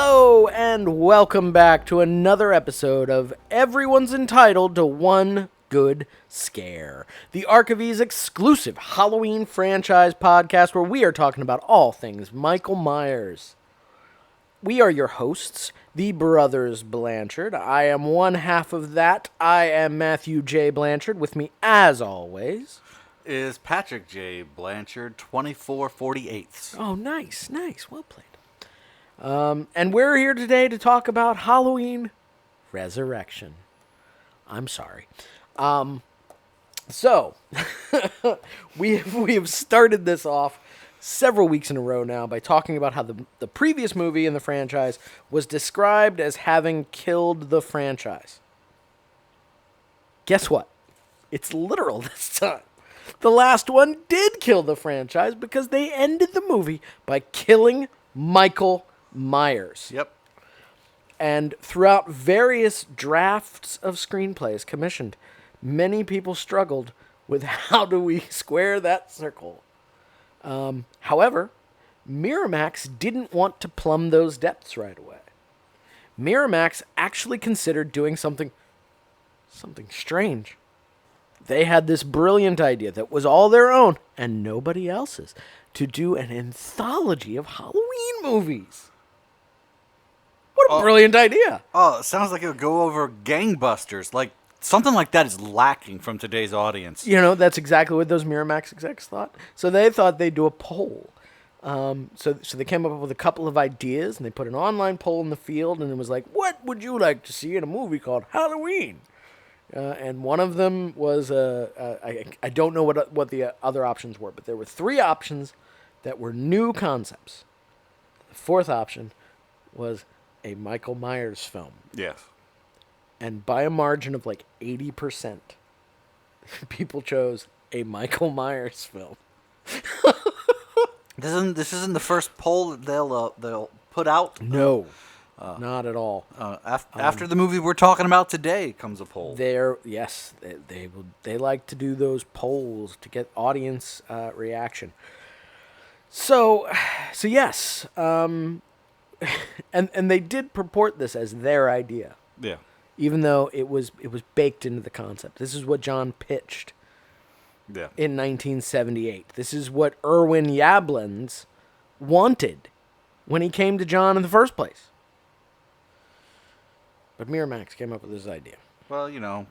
Hello and welcome back to another episode of Everyone's Entitled to One Good Scare, the Archiv's exclusive Halloween franchise podcast where we are talking about all things Michael Myers. We are your hosts, the Brothers Blanchard. I am one half of that. I am Matthew J. Blanchard. With me, as always, is Patrick J. Blanchard, 24/48. Oh, nice. Well played. And we're here today to talk about Halloween Resurrection. I'm sorry. So, we have started this off several weeks in a row now by talking about how the previous movie in the franchise was described as having killed the franchise. Guess what? It's literal this time. The last one did kill the franchise because they ended the movie by killing Michael Myers. Yep. And throughout various drafts of screenplays commissioned, many people struggled with how do we square that circle. However, Miramax didn't want to plumb those depths right away. Miramax actually considered doing something strange. They had this brilliant idea that was all their own and nobody else's to do an anthology of Halloween movies. What a brilliant idea. Oh, it sounds like it would go over gangbusters. Like, something like that is lacking from today's audience. You know, that's exactly what those Miramax execs thought. So they thought they'd do a poll. So they came up with a couple of ideas, and they put an online poll in the field, and it was like, what would you like to see in a movie called Halloween? And one of them was, I don't know what the other options were, but there were three options that were new concepts. The fourth option was a Michael Myers film. Yes. And by a margin of like 80%, people chose a Michael Myers film. This isn't the first poll that they'll put out. No, not at all. After the movie we're talking about today comes a poll. They like to do those polls to get audience reaction. So yes, and they did purport this as their idea. Yeah. Even though it was baked into the concept. This is what John pitched. Yeah. In 1978. This is what Irwin Yablans wanted when he came to John in the first place. But Miramax came up with this idea. Well, you know.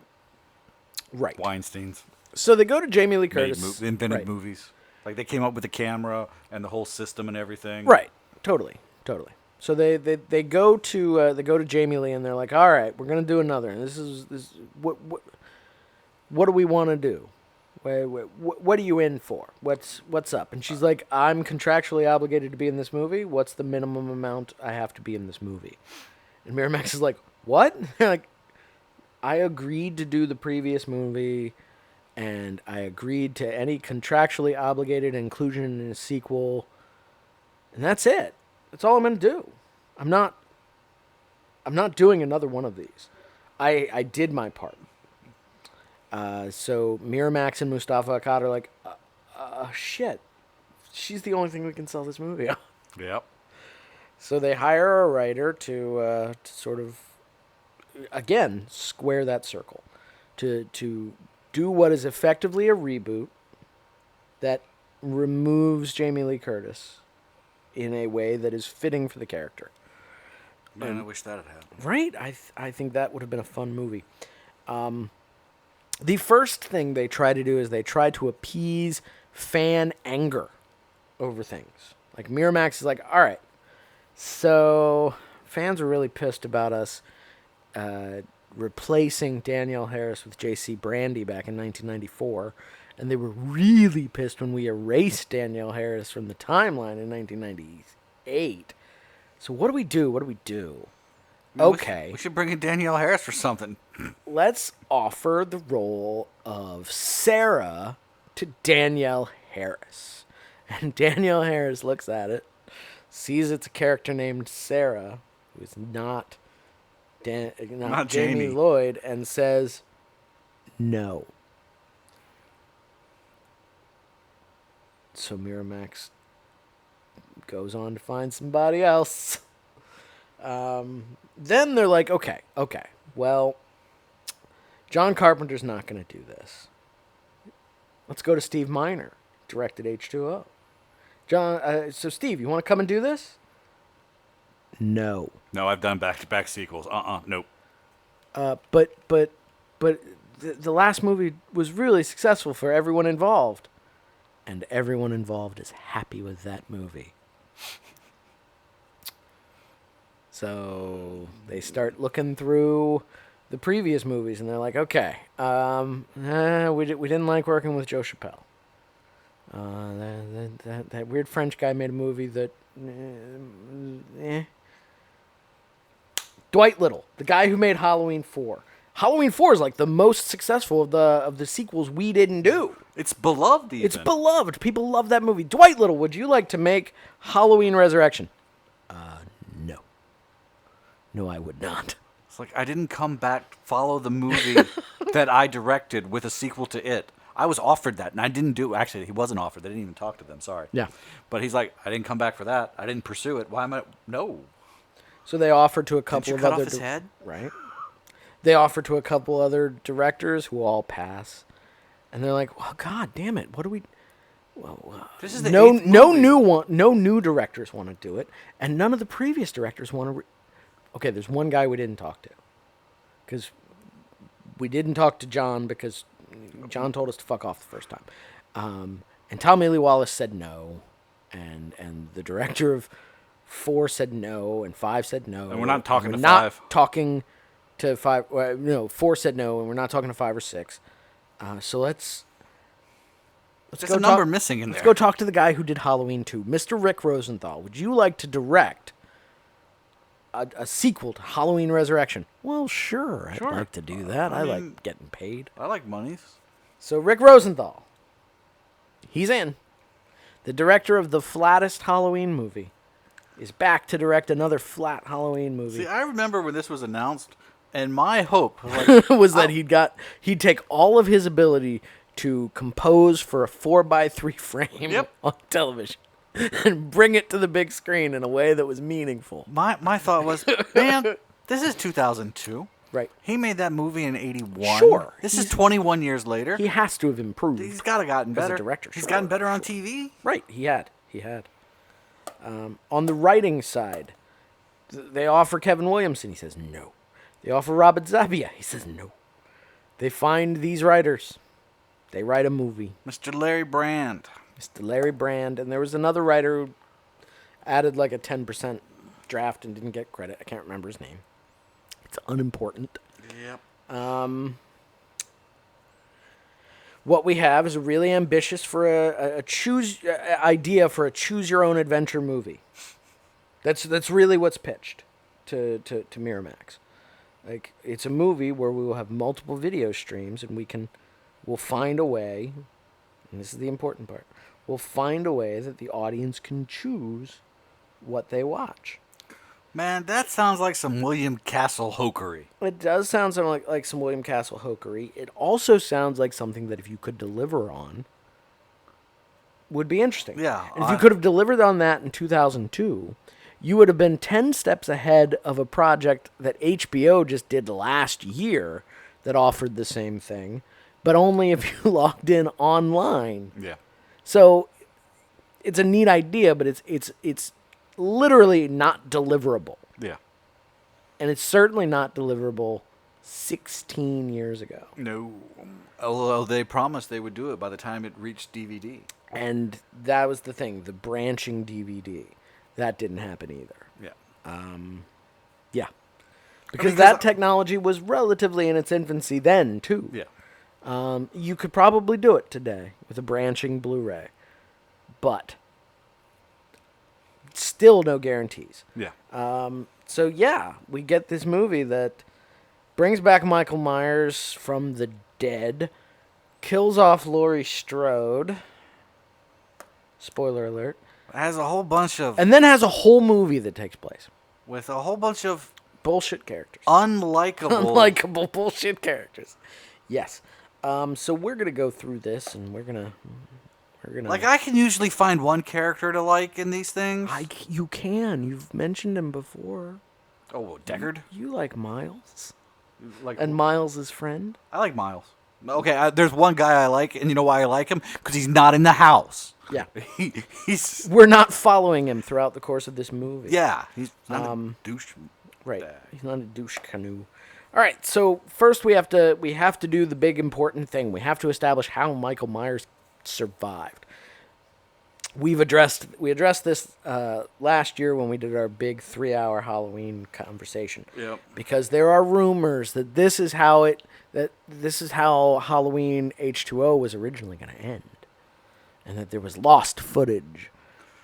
Right. Weinstein's. So they go to Jamie Lee Curtis. Invented movies. Like, they came up with the camera and the whole system and everything. Right. Totally. So they go to Jamie Lee and they're like, all right, we're gonna do another. And this what do we want to do? What are you in for? What's up? And she's like, I'm contractually obligated to be in this movie. What's the minimum amount I have to be in this movie? And Miramax is like, what? They're like, I agreed to do the previous movie, and I agreed to any contractually obligated inclusion in a sequel, and that's it. That's all I'm going to do. I'm not doing another one of these. I did my part. So Miramax and Mustafa Akkad are like, shit. She's the only thing we can sell this movie on. Yep. So they hire a writer to sort of, again, square that circle. To do what is effectively a reboot that removes Jamie Lee Curtis in a way that is fitting for the character. Man, I wish that had happened. Right? I think that would have been a fun movie. The first thing they try to do is they try to appease fan anger over things. Like, Miramax is like, all right, so fans are really pissed about us replacing Danielle Harris with J.C. Brandy back in 1994. And they were really pissed when we erased Danielle Harris from the timeline in 1998. So what do we do? Okay. We should bring in Danielle Harris for something. Let's offer the role of Sarah to Danielle Harris. And Danielle Harris looks at it, sees it's a character named Sarah, who is not Jamie Lloyd, and says, no. So Miramax goes on to find somebody else. Then they're like, okay, well, John Carpenter's not going to do this. Let's go to Steve Miner, directed H2O. So Steve, you want to come and do this? No. No, I've done back-to-back sequels. Nope. But the last movie was really successful for everyone involved. And everyone involved is happy with that movie. So they start looking through the previous movies, and they're like, okay, we didn't like working with Joe Chappelle. That weird French guy made a movie that... Dwight Little, the guy who made Halloween 4. Halloween 4 is like the most successful of the sequels we didn't do. It's beloved even. It's beloved. People love that movie. Dwight Little, would you like to make Halloween Resurrection? No. No, I would not. It's like I didn't come back to follow the movie that I directed with a sequel to it. I was offered that, and I didn't do it. Actually, he wasn't offered. They didn't even talk to them. Sorry. Yeah. But he's like, I didn't come back for that. I didn't pursue it. Why am I... No. So they offered to a couple Didn't you of cut other... off his head? Right. They offered to a couple other directors who all pass. And they're like, well, God damn it. What do we... Well, This is the no eighth movie. no new directors want to do it, and none of the previous directors want to... Okay, there's one guy we didn't talk to. Because we didn't talk to John because John told us to fuck off the first time. And Tommy Lee Wallace said no. And the director of 4 said no, and 5 said no. And we're not talking to not 5. talking to 5. No, 4 said no, and we're not talking to 5 or 6. So let's There's a number missing in there. Let's go talk to the guy who did Halloween 2. Mr. Rick Rosenthal, would you like to direct a sequel to Halloween Resurrection? Well, sure. I'd like to do that. I mean, like getting paid. I like monies. So Rick Rosenthal, he's in. The director of the flattest Halloween movie is back to direct another flat Halloween movie. See, I remember when this was announced, and my hope was, like, was that he'd take all of his ability to compose for a 4x3 frame on television and bring it to the big screen in a way that was meaningful. my thought was, man, this is 2002. Right. He made that movie in 81. Sure. This is 21 years later. He has to have improved. He's got to gotten better. As a director. He's Sure. gotten better on TV. Right. He had. On the writing side, they offer Kevin Williamson. He says no. They offer Robert Zabia. He says no. They find these writers. They write a movie. Mr. Larry Brand. Mr. Larry Brand. And there was another writer who added like a 10% draft and didn't get credit. I can't remember his name. It's unimportant. Yep. What we have is a really ambitious idea for a choose your own adventure movie. That's really what's pitched to Miramax. Like, it's a movie where we will have multiple video streams, and we'll find a way, and this is the important part, we'll find a way that the audience can choose what they watch. Man, that sounds like some William Castle hokery. It does sound something like some William Castle hokery. It also sounds like something that if you could deliver on, would be interesting. Yeah. And if you could have delivered on that in 2002, you would have been 10 steps ahead of a project that HBO just did last year that offered the same thing, but only if you logged in online. Yeah. So it's a neat idea, but it's literally not deliverable. Yeah. And it's certainly not deliverable 16 years ago. No. Although they promised they would do it by the time it reached DVD. And that was the thing, the branching DVD. That didn't happen either. Yeah. Yeah. Because that technology was relatively in its infancy then, too. Yeah. You could probably do it today with a branching Blu-ray. But still no guarantees. Yeah. So, yeah, we get this movie that brings back Michael Myers from the dead, kills off Laurie Strode. Spoiler alert. It has a whole bunch of... And then has a whole movie that takes place. with a whole bunch of bullshit characters. unlikable bullshit characters. Yes. So we're going to go through this, and we're going to... Like, I can usually find one character to like in these things. You can. You've mentioned him before. Oh, Deckard? You like Miles? Like, And Miles' friend? I like Miles. Okay, there's one guy I like, and you know why I like him? Because he's not in the house. Yeah. He's We're not following him throughout the course of this movie. yeah, he's not a douche. Right. bag. He's not a douche canoe. All right. So first we have to do the big important thing. We have to establish how Michael Myers survived. We addressed this last year when we did our big 3-hour Halloween conversation. Yep. Because there are rumors that this is how Halloween H2O was originally going to end, and that there was lost footage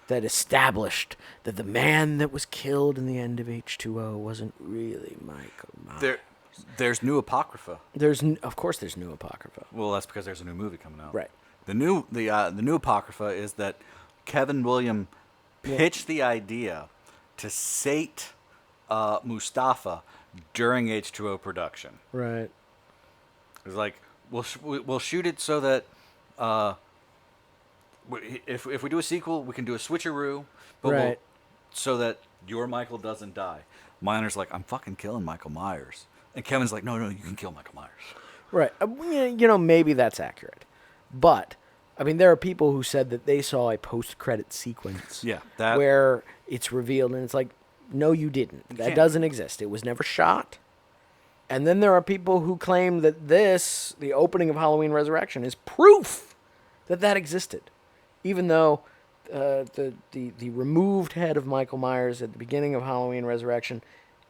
that established that the man that was killed in the end of H2O wasn't really Michael Myers. There's new apocrypha. Of course there's new apocrypha. Well, that's because there's a new movie coming out. Right. The new apocrypha is that Kevin William pitched the idea to sate Mustafa during H2O production. Right. It was like we'll shoot it so that if we do a sequel, we can do a switcheroo, but Right. so that your Michael doesn't die. Miner's like, I'm fucking killing Michael Myers, and Kevin's like, no, you can kill Michael Myers. Right. Maybe that's accurate. But, I mean, there are people who said that they saw a post-credit sequence Yeah, where it's revealed, and it's like, no, you didn't. That can't. doesn't exist. It was never shot. And then there are people who claim that the opening of Halloween Resurrection, is proof that existed. Even though the removed head of Michael Myers at the beginning of Halloween Resurrection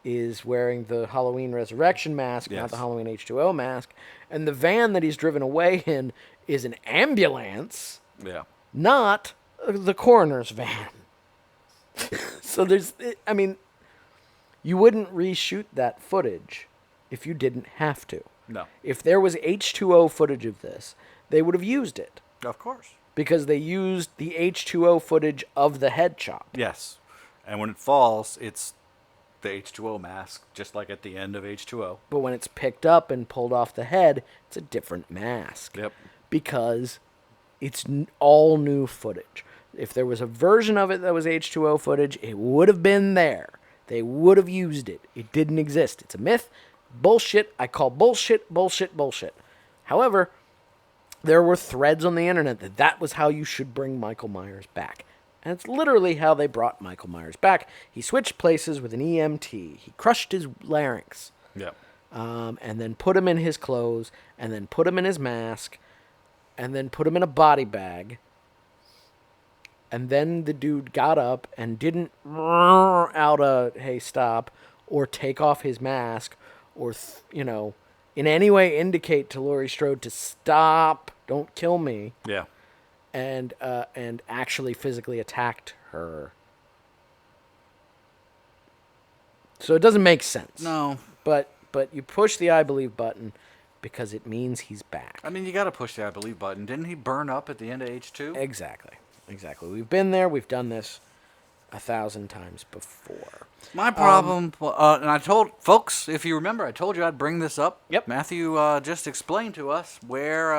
is wearing the Halloween Resurrection mask, not Yes. the Halloween H2O mask, and the van that he's driven away in is an ambulance, Yeah. not the coroner's van. So you wouldn't reshoot that footage if you didn't have to. No. If there was H2O footage of this, they would have used it. Of course. Because they used the H2O footage of the head chop. Yes. And when it falls, it's the H2O mask, just like at the end of H2O. But when it's picked up and pulled off the head, it's a different mask. Yep. Because it's all new footage. If there was a version of it that was H2O footage, it would have been there. They would have used it. It didn't exist. It's a myth. Bullshit. I call bullshit, bullshit, bullshit. However, there were threads on the internet that was how you should bring Michael Myers back. And it's literally how they brought Michael Myers back. He switched places with an EMT. He crushed his larynx. Yep. And then put him in his clothes, and then put him in his mask, and then put him in a body bag. And then the dude got up and didn't out a, hey, stop, or take off his mask, or, in any way indicate to Laurie Strode to stop, don't kill me, Yeah. and actually physically attacked her. So it doesn't make sense. No. But you push the I believe button because it means he's back. I mean, you got to push the I believe button. Didn't he burn up at the end of H2? Exactly. We've been there. We've done this 1,000 times before. My problem, and I told folks, if you remember, I told you I'd bring this up. Yep. Matthew just explained to us where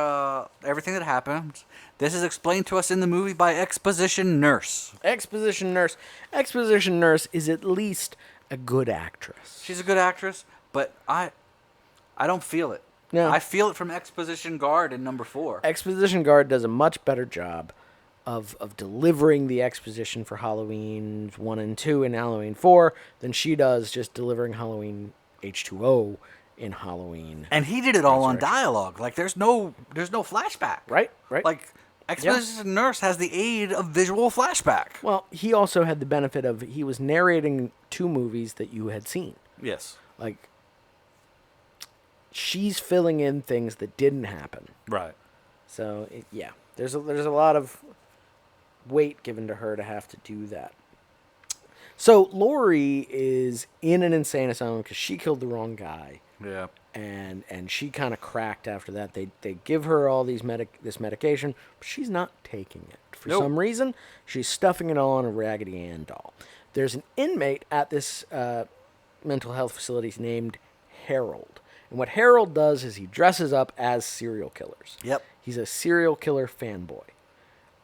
everything that happened. This is explained to us in the movie by Exposition Nurse. Exposition Nurse. Exposition Nurse is at least a good actress. She's a good actress, but I don't feel it. No. I feel it from Exposition Guard in number 4. Exposition Guard does a much better job of delivering the exposition for Halloween 1 and 2 and Halloween 4 than she does just delivering Halloween H2O in Halloween. And he did it all on dialogue. Like there's no flashback. Right. Like Exposition Nurse has the aid of visual flashback. Well, he also had the benefit of he was narrating 2 movies that you had seen. Yes. Like, she's filling in things that didn't happen. Right. So, there's a lot of weight given to her to have to do that. So, Laurie is in an insane asylum because she killed the wrong guy. Yeah. And she kind of cracked after that. They give her all this medication, but she's not taking it. For some reason, she's stuffing it all in a Raggedy Ann doll. There's an inmate at this mental health facility named Harold. And what Harold does is he dresses up as serial killers. Yep. He's a serial killer fanboy.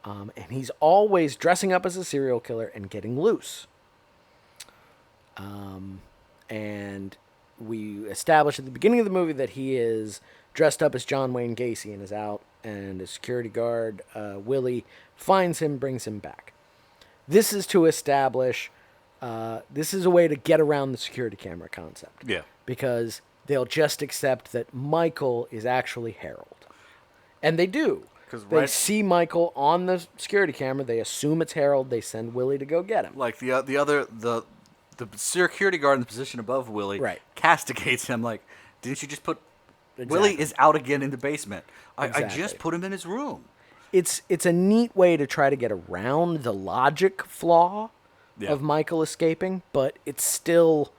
And he's always dressing up as a serial killer and getting loose. And we establish at the beginning of the movie that he is dressed up as John Wayne Gacy and is out, and a security guard, Willie, finds him, brings him back. This is to establish, this is a way to get around the security camera concept. Yeah. Because they'll just accept that Michael is actually Harold. And they do. They see Michael on the security camera, they assume it's Harold, they send Willie to go get him. Like the security guard in the position above Willie castigates him like, didn't you just put... Exactly. Willie is out again in the basement. I just put him in his room. It's a neat way to try to get around the logic flaw of Michael escaping, but it's still...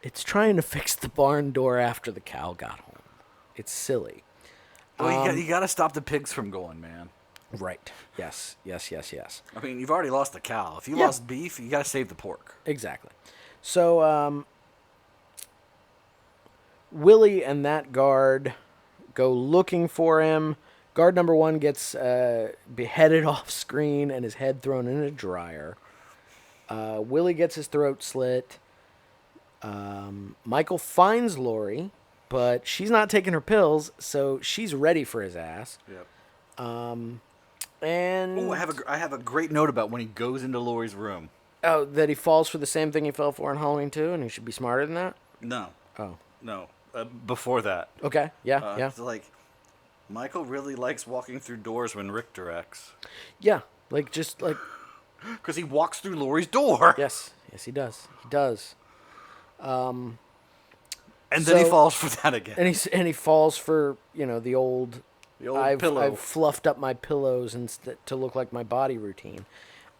It's trying to fix the barn door after the cow got home. It's silly. Well, you got to stop the pigs from going, man. Right. Yes. I mean, you've already lost the cow. If you lost beef, you got to save the pork. Exactly. So, Willie and that guard go looking for him. Guard number 1 gets beheaded off screen and his head thrown in a dryer. Willie gets his throat slit. Michael finds Lori, but she's not taking her pills, so she's ready for his ass. Yep. And I have a great note about when he goes into Lori's room. Oh, that he falls for the same thing he fell for in Halloween 2, and he should be smarter than that? No. Oh. No. Before that. Okay. Yeah. It's like, Michael really likes walking through doors when Rick directs. Yeah. Because he walks through Lori's door. Yes, he does. He does. And then he falls for that again. And he falls for, the old pillow. I've fluffed up my pillows to look like my body routine.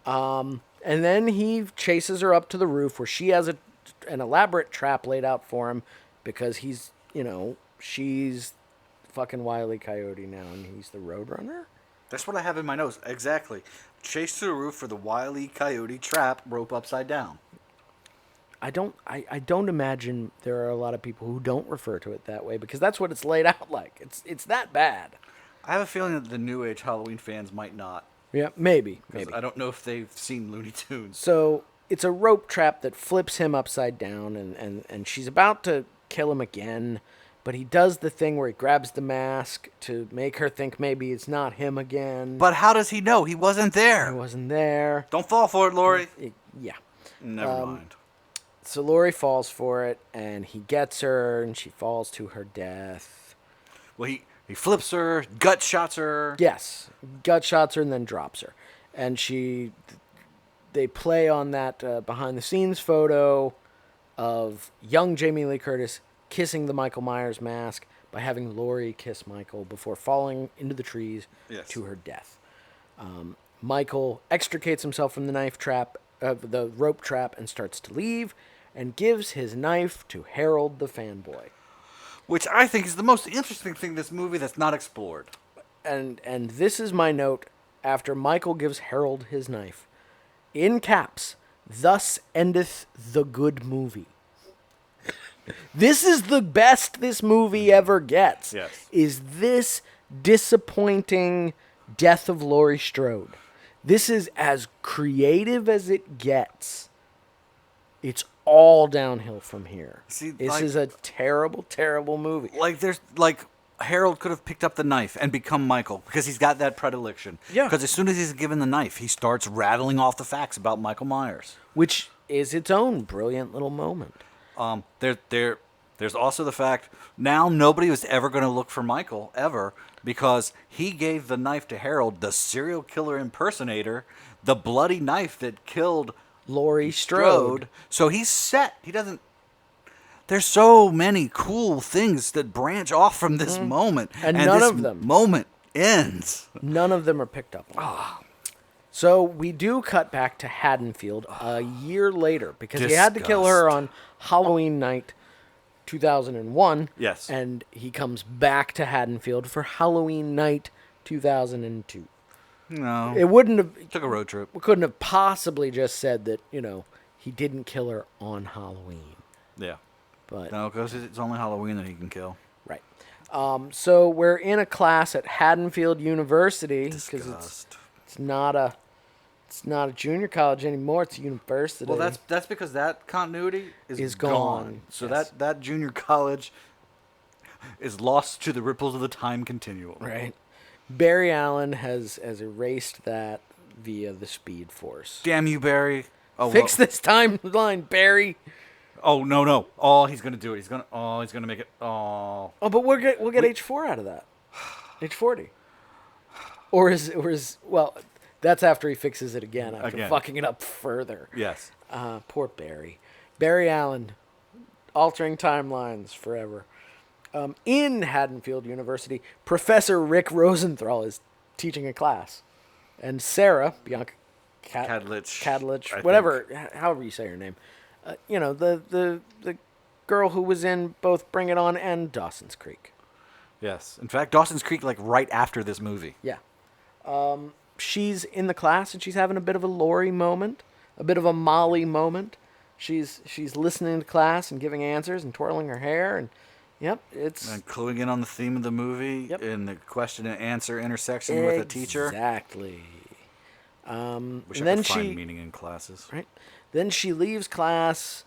And then he chases her up to the roof where she has an elaborate trap laid out for him because he's, she's fucking Wile E. Coyote now and he's the Roadrunner. That's what I have in my notes. Exactly. Chase to the roof for the Wile E. Coyote trap, rope upside down. I don't imagine there are a lot of people who don't refer to it that way because that's what it's laid out like. It's that bad. I have a feeling that the New Age Halloween fans might not. Yeah, maybe. I don't know if they've seen Looney Tunes. So it's a rope trap that flips him upside down, and she's about to kill him again, but he does the thing where he grabs the mask to make her think maybe it's not him again. But how does he know? He wasn't there. He wasn't there. Don't fall for it, Lori. Yeah. Never mind. So Lori falls for it, and he gets her, and she falls to her death. Well, he flips her, gut shots her. Yes, gut shots her and then drops her. And they play on that behind-the-scenes photo of young Jamie Lee Curtis kissing the Michael Myers mask by having Lori kiss Michael before falling into the trees to her death. Michael extricates himself from the the rope trap, and starts to leave, and gives his knife to Harold the fanboy. Which I think is the most interesting thing in this movie that's not explored. And this is my note after Michael gives Harold his knife. In caps, thus endeth the good movie. This is the best this movie ever gets. Yes. Is this disappointing death of Laurie Strode. This is as creative as it gets. It's all downhill from here. See, this is a terrible, terrible movie. Harold could have picked up the knife and become Michael because he's got that predilection. Yeah. Because as soon as he's given the knife, he starts rattling off the facts about Michael Myers. Which is its own brilliant little moment. There's also the fact now nobody was ever going to look for Michael ever because he gave the knife to Harold, the serial killer impersonator, the bloody knife that killed Laurie Strode. So he's set. He doesn't. There's so many cool things that branch off from this moment, and none of them moment ends. None of them are picked up on. So we do cut back to Haddonfield a year later because he had to kill her on Halloween night 2001. Yes. And he comes back to Haddonfield for Halloween night 2002. No. It wouldn't have... Took a road trip. We couldn't have possibly just said that, he didn't kill her on Halloween. Yeah. But no, because it's only Halloween that he can kill. Right. So we're in a class at Haddonfield University because it's not a It's not a junior college anymore. It's a university. Well, that's because that continuity is gone. So Yes. that junior college is lost to the ripples of the time continuum. right. Barry Allen has erased that via the Speed Force. Damn you, Barry. Oh, Fix this timeline, Barry. Oh no. Oh, he's gonna do it. He's gonna make it. Oh. Oh, but we'll get H4 out of that. H40. Or is well, that's after he fixes it again after fucking it up further. Yes. Poor Barry. Barry Allen, altering timelines forever. In Haddonfield University, Professor Rick Rosenthal is teaching a class, and Sarah Bianca Cadlich, whatever, however you say her name, the girl who was in both Bring It On and Dawson's Creek. Yes. In fact, Dawson's Creek, like right after this movie. Yeah. She's in the class and she's having a bit of a Lori moment, a bit of a Molly moment. She's listening to class and giving answers and twirling her hair and and cluing in on the theme of the movie in the question and answer intersection with a teacher. Exactly. Wish and I then could find meaning in classes. Right. Then she leaves class.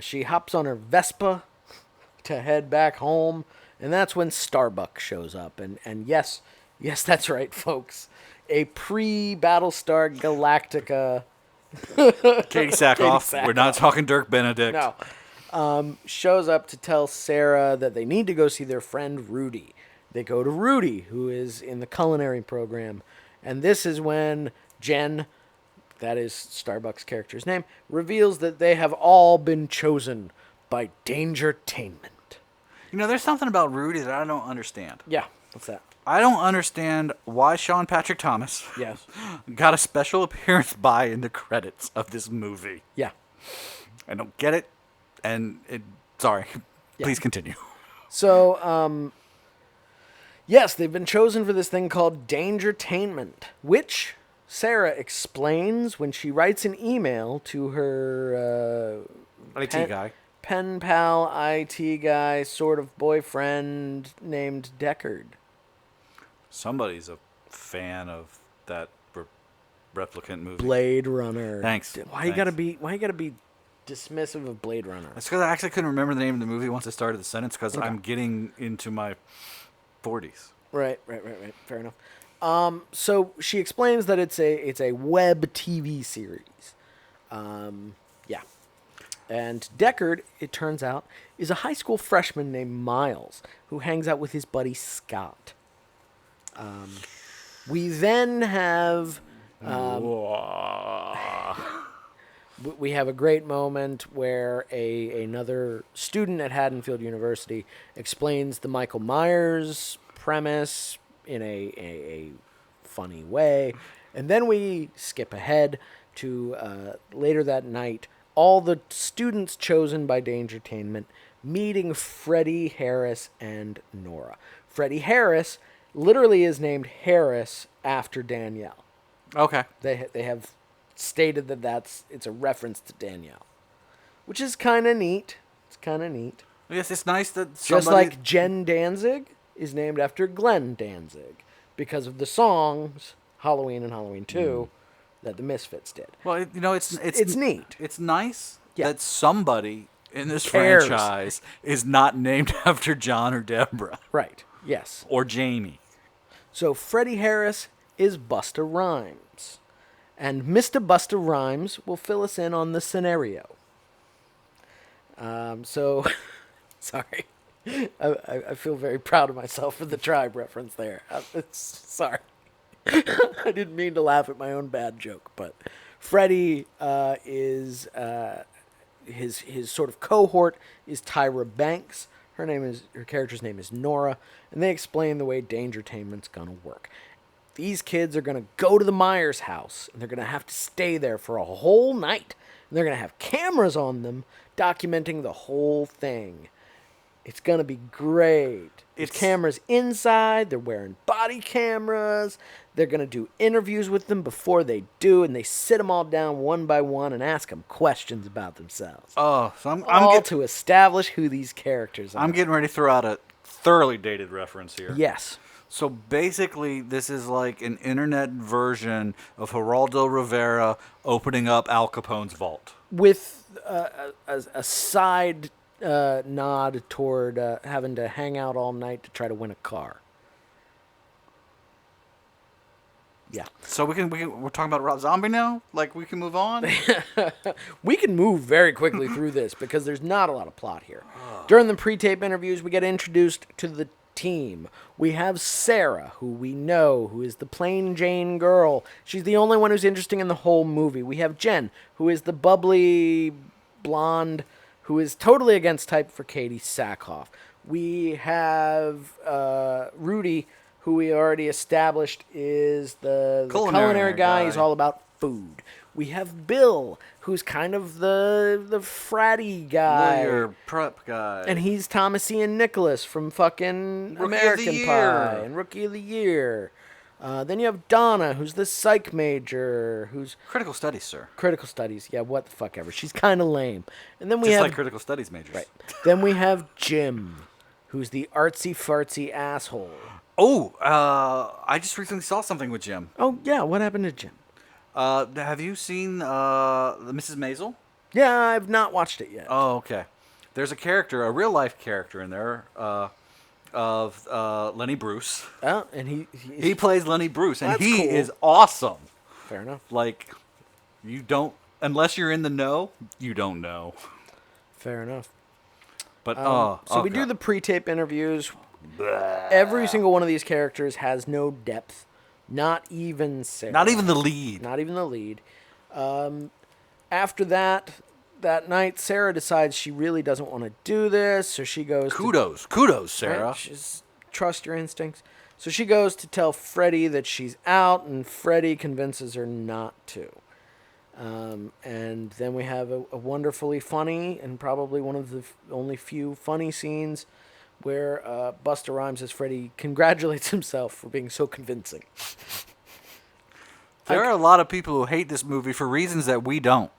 She hops on her Vespa to head back home, and that's when Starbuck shows up. And yes, that's right, folks. A pre-Battlestar Galactica. Katie Sackhoff. We're not talking Dirk Benedict. No. Shows up to tell Sarah that they need to go see their friend Rudy. They go to Rudy, who is in the culinary program. And this is when Jen, that is Starbuck's character's name, reveals that they have all been chosen by Dangertainment. There's something about Rudy that I don't understand. Yeah, what's that? I don't understand why Sean Patrick Thomas got a special appearance in the credits of this movie. Yeah. I don't get it. And sorry, please continue. So, yes, they've been chosen for this thing called Dangertainment, which Sarah explains when she writes an email to her IT guy. Pen pal, IT guy, sort of boyfriend named Deckard. Somebody's a fan of that replicant movie. Blade Runner. Thanks. Why you gotta be dismissive of Blade Runner? It's because I actually couldn't remember the name of the movie once I started the sentence because I'm getting into my 40s. Right. Fair enough. So she explains that it's a web TV series. Yeah. And Deckard, it turns out, is a high school freshman named Miles who hangs out with his buddy Scott. We then have we have a great moment where another student at Haddonfield University explains the Michael Myers premise in a funny way. And then we skip ahead to later that night, all the students chosen by Dangertainment meeting Freddie Harris and Nora. Freddie Harris literally is named Harris after Danielle. Okay. They have stated that it's a reference to Danielle, which is kind of neat. It's kind of neat. Yes, it's nice that Just like Jen Danzig is named after Glenn Danzig because of the songs Halloween and Halloween 2 that the Misfits did. Well, it's neat. It's nice Yeah. that somebody in this Cares. franchise is not named after John or Deborah. Right. Yes. Or Jamie. So Freddie Harris is Busta Rhymes. And Mr. Busta Rhymes will fill us in on the scenario. Sorry. I feel very proud of myself for the tribe reference there. Sorry. I didn't mean to laugh at my own bad joke, but Freddie is his sort of cohort is Tyra Banks. Her character's name is Nora, and they explain the way Dangertainment's gonna work. These kids are gonna go to the Myers house, and they're gonna have to stay there for a whole night. And they're gonna have cameras on them documenting the whole thing. It's gonna be great. There's cameras inside. They're wearing body cameras. They're gonna do interviews with them before they do, and they sit them all down one by one and ask them questions about themselves. Oh, so I'm to establish who these characters are. I'm getting ready to throw out a thoroughly dated reference here. Yes. So basically, this is like an internet version of Geraldo Rivera opening up Al Capone's vault. With a side nod toward having to hang out all night to try to win a car. Yeah. So we're talking about Rob Zombie now. Like we can move on. We can move very quickly through this because there's not a lot of plot here. During the pre-tape interviews, we get introduced to the team. We have Sarah, who we know, who is the plain Jane girl. She's the only one who's interesting in the whole movie. We have Jen, who is the bubbly blonde, who is totally against type for Katie Sackhoff. We have Rudy, who we already established is the culinary guy. He's all about food. We have Bill, who's kind of the fratty guy. Lawyer, prep guy. And he's Thomas Ian Nicholas from fucking American Pie and Rookie of the Year. Then you have Donna, who's the psych major, who's... Critical studies, sir. Critical studies, yeah, what the fuck ever. She's kind of lame. And then we Just have... like critical studies majors. Right. Then we have Jim, who's the artsy-fartsy asshole. Oh, I just recently saw something with Jim. Oh, yeah, what happened to Jim? Have you seen Mrs. Maisel? Yeah, I've not watched it yet. Oh, okay. There's a character, a real-life character in there of Lenny Bruce. Oh, and He plays Lenny Bruce, and That's he cool. is awesome. Fair enough. Like, you don't... Unless you're in the know, you don't know. Fair enough. But, So we do the pre-tape interviews. Every single one of these characters has no depth. Not even Sarah. Not even the lead. Not even the lead. After that night, Sarah decides she really doesn't want to do this, so she goes Kudos, Sarah. Right? She's, trust your instincts. So she goes to tell Freddie that she's out, and Freddie convinces her not to. And then we have a wonderfully funny, and probably one of the only few funny scenes where Busta Rhymes as Freddie congratulates himself for being so convincing. There are a lot of people who hate this movie for reasons that we don't.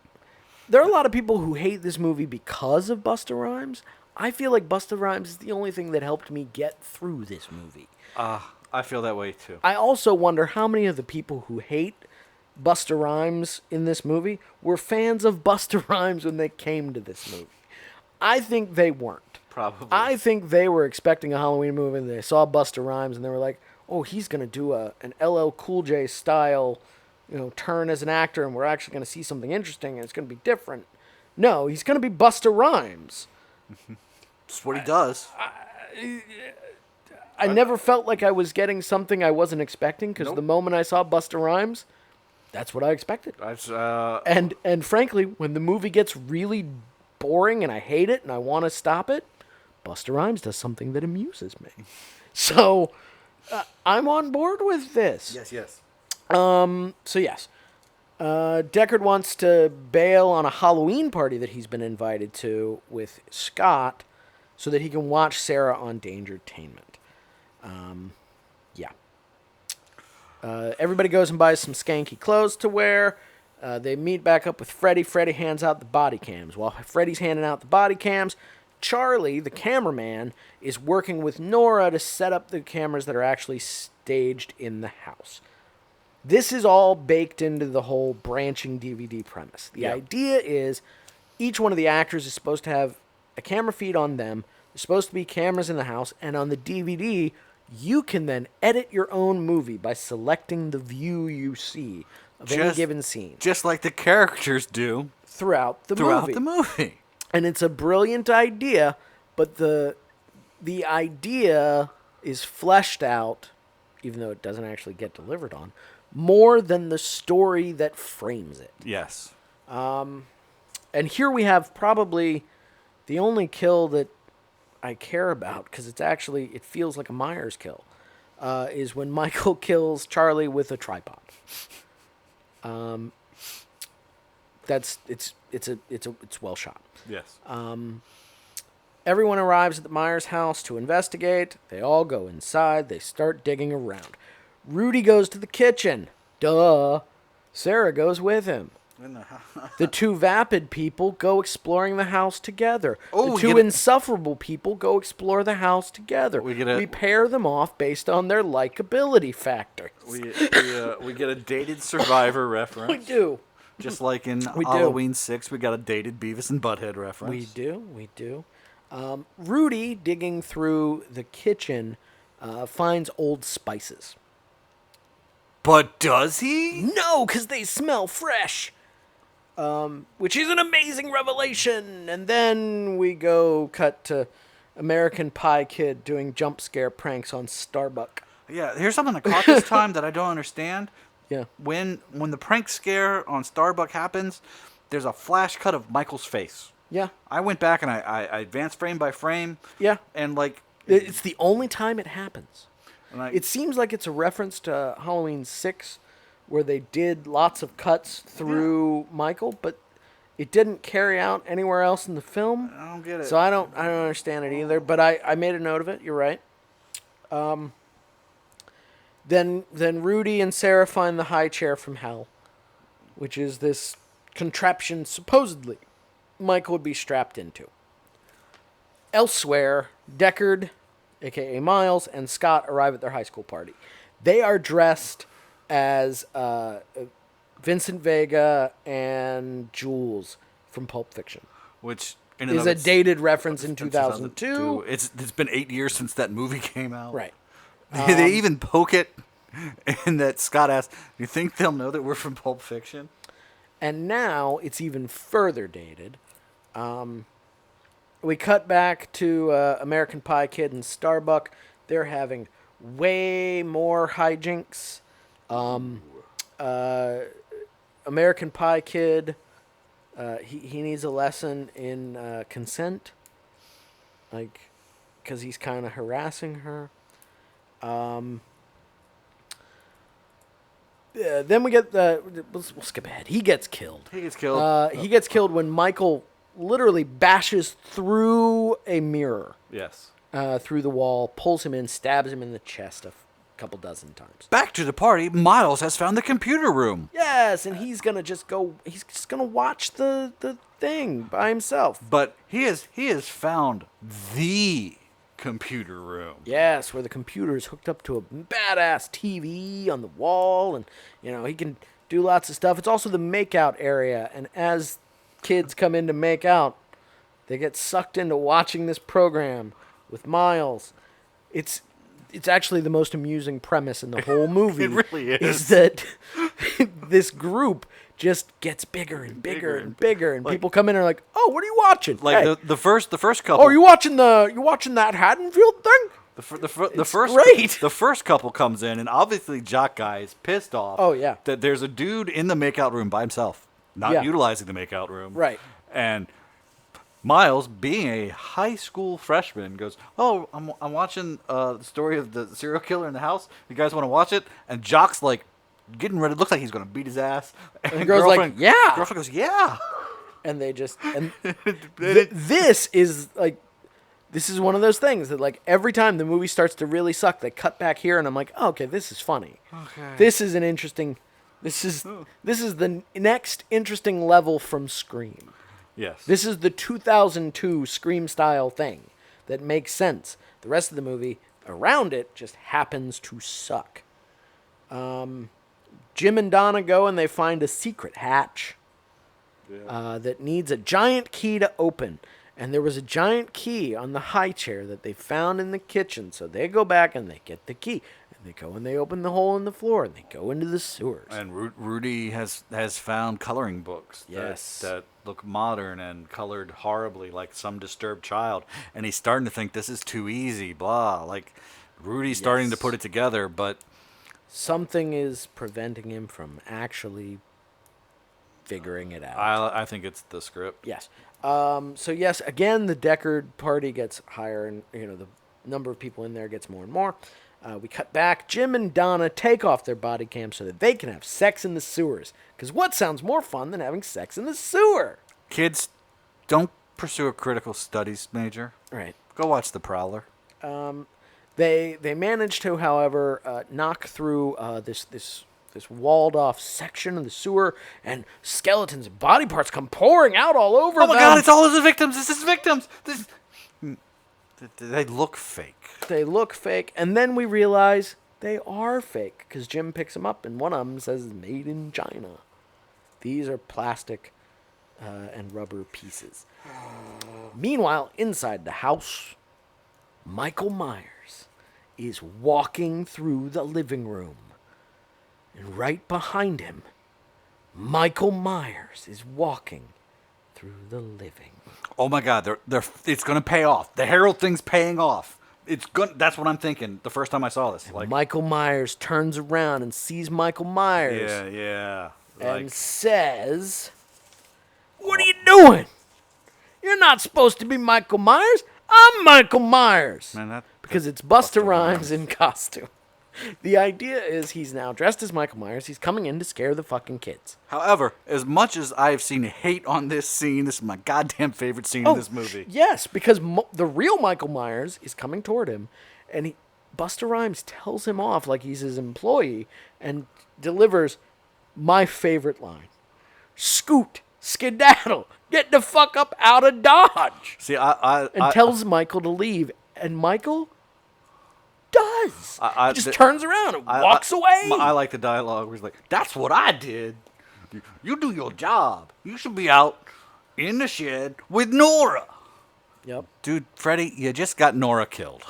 There are a lot of people who hate this movie because of Busta Rhymes. I feel like Busta Rhymes is the only thing that helped me get through this movie. I feel that way too. I also wonder how many of the people who hate Busta Rhymes in this movie were fans of Busta Rhymes when they came to this movie. I think they weren't. Probably. I think they were expecting a Halloween movie and they saw Busta Rhymes and they were like, oh, he's going to do an LL Cool J style, turn as an actor and we're actually going to see something interesting and it's going to be different. No, he's going to be Busta Rhymes. That's what he does. I never felt like I was getting something I wasn't expecting because the moment I saw Busta Rhymes, that's what I expected. And frankly, when the movie gets really boring and I hate it and I want to stop it, Busta Rhymes does something that amuses me. So I'm on board with this. Yes. So yes. Deckard wants to bail on a Halloween party that he's been invited to with Scott so that he can watch Sarah on Dangertainment. Yeah. Everybody goes and buys some skanky clothes to wear. They meet back up with Freddie. Freddie hands out the body cams. While Freddie's handing out the body cams, Charlie, the cameraman, is working with Nora to set up the cameras that are actually staged in the house. This is all baked into the whole branching DVD premise. The idea is each one of the actors is supposed to have a camera feed on them. There's supposed to be cameras in the house. And on the DVD, you can then edit your own movie by selecting the view you see of any given scene. Just like the characters do throughout the movie. And it's a brilliant idea, but the idea is fleshed out, even though it doesn't actually get delivered on, more than the story that frames it. Yes. And here we have probably the only kill that I care about, because it feels like a Myers kill, is when Michael kills Charlie with a tripod. It's well shot. Yes. Everyone arrives at the Myers house to investigate. They all go inside. They start digging around. Rudy goes to the kitchen. Duh. Sarah goes with him. The two vapid people go exploring the house together. Oh, the we two get a- insufferable people go explore the house together. We pair them off based on their likability factors. We get a dated Survivor reference. We do. Just like in We do. Halloween 6, we got a dated Beavis and Butthead reference. We do. Rudy, digging through the kitchen, finds old spices. But does he? No, because they smell fresh. Which is an amazing revelation. And then we go cut to American Pie Kid doing jump scare pranks on Starbuck. Yeah, here's something that caught this time that I don't understand. Yeah. When the prank scare on Starbuck happens, there's a flash cut of Michael's face. Yeah. I went back and I advanced frame by frame. Yeah. And like... It's the only time it happens. And It seems like it's a reference to Halloween 6, where they did lots of cuts through Michael, but it didn't carry out anywhere else in the film. I don't get it. So I don't understand it either, but I made a note of it. You're right. Then Rudy and Sarah find the high chair from hell, which is this contraption supposedly Michael would be strapped into. Elsewhere, Deckard, a.k.a. Miles, and Scott arrive at their high school party. They are dressed as Vincent Vega and Jules from Pulp Fiction. Which in is a dated reference in 2002. It's been 8 years since that movie came out. Right. They even poke it in that Scott asked, do you think they'll know that we're from Pulp Fiction? And now it's even further dated. We cut back to American Pie Kid and Starbuck. They're having way more hijinks. American Pie Kid, he needs a lesson in consent, like, because he's kind of harassing her. Then we get we'll skip ahead. He gets killed. He gets killed. He gets killed when Michael literally bashes through a mirror. Yes. Through the wall, pulls him in, stabs him in the chest a couple dozen times. Back to the party, Miles has found the computer room. Yes, and he's gonna he's just gonna watch the thing by himself. But he has found the computer room. Yes, where the computer is hooked up to a badass TV on the wall, and he can do lots of stuff. It's also the makeout area, and as kids come in to make out, they get sucked into watching this program with Miles. It's actually the most amusing premise in the whole movie. It really is. Is that this group just gets bigger and bigger and bigger, and people come in and are like, "Oh, what are you watching?" Like hey. the first couple. Oh, you watching that Haddonfield thing? The first couple comes in, and obviously Jock Guy is pissed off. Oh, yeah. That there's a dude in the makeout room by himself, not utilizing the makeout room. Right. And Miles, being a high school freshman, goes, "Oh, I'm watching the story of the serial killer in the house. You guys want to watch it?" And Jock's like getting ready. Looks like he's gonna beat his ass. And the girl's like, "Yeah." Girlfriend goes, "Yeah." And they just this is one of those things that every time the movie starts to really suck, they cut back here, and I'm like, oh, okay, this is funny. Okay. This is an interesting. This is the next interesting level from Scream. Yes. This is the 2002 Scream style thing that makes sense. The rest of the movie around it just happens to suck. Jim and Donna go and they find a secret hatch that needs a giant key to open. And there was a giant key on the high chair that they found in the kitchen. So they go back and they get the key. And they go and they open the hole in the floor and they go into the sewers. And Rudy has found coloring books that look modern and colored horribly like some disturbed child. And he's starting to think this is too easy, blah. Like Rudy's starting to put it together, but something is preventing him from actually figuring it out. I think it's the script. Yes. So yes, again, the Deckard party gets higher, and the number of people in there gets more and more. We cut back. Jim and Donna take off their body cams so that they can have sex in the sewers. Because what sounds more fun than having sex in the sewer? Kids, don't pursue a critical studies major. Right. Go watch The Prowler. They managed to, however, knock through this this walled-off section of the sewer, and skeletons and body parts come pouring out all over Oh them. my God! It's all his victims. This is victims. They look fake. They look fake, and then we realize they are fake because Jim picks them up, and one of them says "Made in China." These are plastic and rubber pieces. Meanwhile, inside the house, Michael Myers is walking through the living room. And right behind him, Michael Myers is walking through the living. Oh my God! It's gonna pay off. The Harold thing's paying off. It's good. That's what I'm thinking. The first time I saw this, like Michael Myers turns around and sees Michael Myers. yeah. And says, "What are you doing? You're not supposed to be Michael Myers. I'm Michael Myers." Man, because it's Busta Rhymes in costume. The idea is he's now dressed as Michael Myers. He's coming in to scare the fucking kids. However, as much as I've seen hate on this scene, this is my goddamn favorite scene in this movie. Yes, because the real Michael Myers is coming toward him, and Busta Rhymes tells him off like he's his employee and delivers my favorite line. "Scoot, skedaddle, get the fuck up out of Dodge." See, and tells Michael to leave, and Michael does. He just turns around and walks away. I like the dialogue where he's like, "That's what I did. You do your job. You should be out in the shed with Nora." Yep. Dude, Freddy, you just got Nora killed.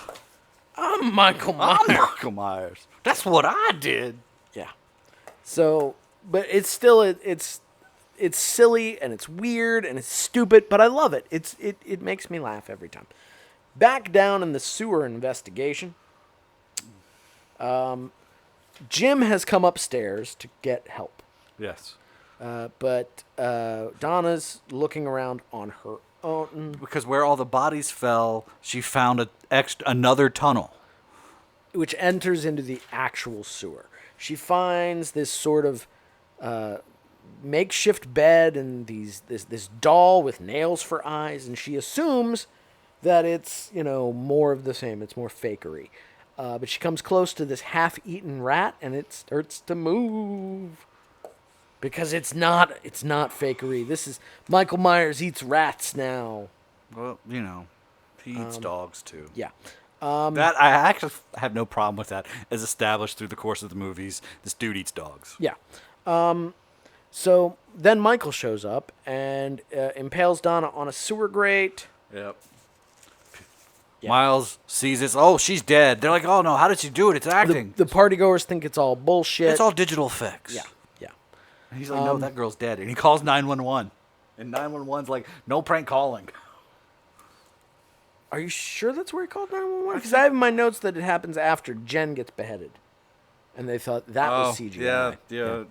I'm Michael Myers. I'm Michael Myers. That's what I did. Yeah. So, but it's still it's silly and it's weird and it's stupid, but I love it. It makes me laugh every time. Back down in the sewer investigation, Jim has come upstairs to get help. Yes. But Donna's looking around on her own. Because where all the bodies fell, she found another tunnel, which enters into the actual sewer. She finds this sort of makeshift bed and this doll with nails for eyes, and she assumes that it's more of the same. It's more fakery. But she comes close to this half-eaten rat, and it starts to move. Because it's not fakery. This is Michael Myers eats rats now. Well, he eats dogs too. Yeah. That I actually have no problem with that, as established through the course of the movies. This dude eats dogs. Yeah. So then Michael shows up and impales Donna on a sewer grate. Yep. Yeah. Miles sees this. Oh, she's dead. They're like, "Oh no, how did she do it? It's acting." The partygoers think it's all bullshit. It's all digital effects. Yeah. And he's like, "No, that girl's dead." And he calls 911. And 911's like, "No prank calling." Are you sure that's where he called 911? Because I have in my notes that it happens after Jen gets beheaded. And they thought that was CGI. Yeah.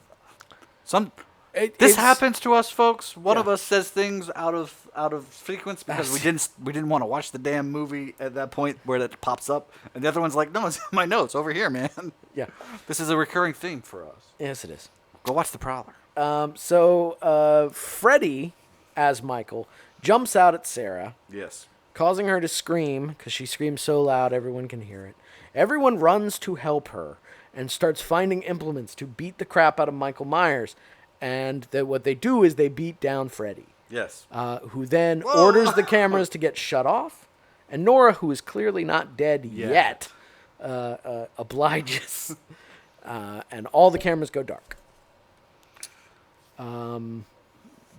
This happens to us, folks. One of us says things out of sequence because we didn't want to watch the damn movie at that point where that pops up, and the other one's like, "No, it's in my notes over here, man." Yeah. This is a recurring theme for us. Yes, it is. Go watch The Prowler. So Freddy, as Michael, jumps out at Sarah. Yes. Causing her to scream because she screams so loud everyone can hear it. Everyone runs to help her and starts finding implements to beat the crap out of Michael Myers. And what they do is they beat down Freddy. Yes. Who then orders the cameras to get shut off. And Nora, who is clearly not dead yet, obliges. And all the cameras go dark.